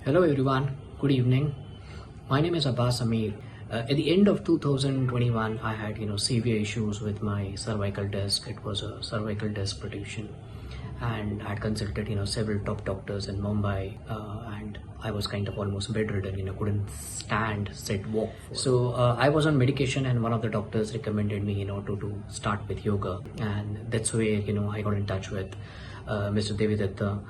Hello everyone, good evening. My name is Abbas Amir. At the end of 2021, I had severe issues with my cervical disc. It was a cervical disc protrusion, and I had consulted several top doctors in Mumbai, and I was kind of almost bedridden. Couldn't stand, sit, walk. I was on medication, and one of the doctors recommended me to start with yoga, and that's where I got in touch with Mr. Devidatta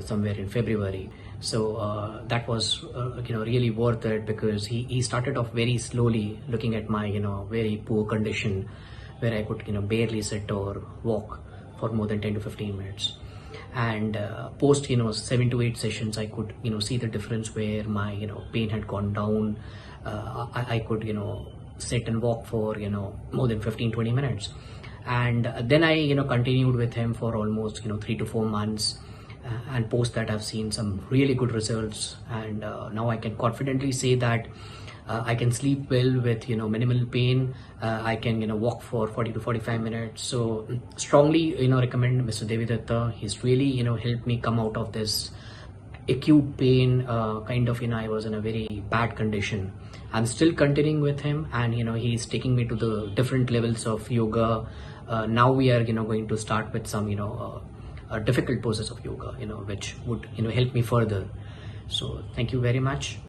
somewhere in February. That was really worth it, because he started off very slowly, looking at my very poor condition, where I could barely sit or walk for more than 10 to 15 minutes. And post 7 to 8 sessions, I could see the difference, where my pain had gone down. I could sit and walk for more than 15-20 minutes. And then I continued with him for almost 3 to 4 months. And post that, I've seen some really good results, and now I can confidently say that I can sleep well with minimal pain. I can walk for 40 to 45 minutes. So strongly recommend Mr. Devidatta. He's really helped me come out of this acute pain. I was in a very bad condition. I'm still continuing with him, and he's taking me to the different levels of yoga. Now we are going to start with some difficult poses of yoga, which would help me further. So thank you very much.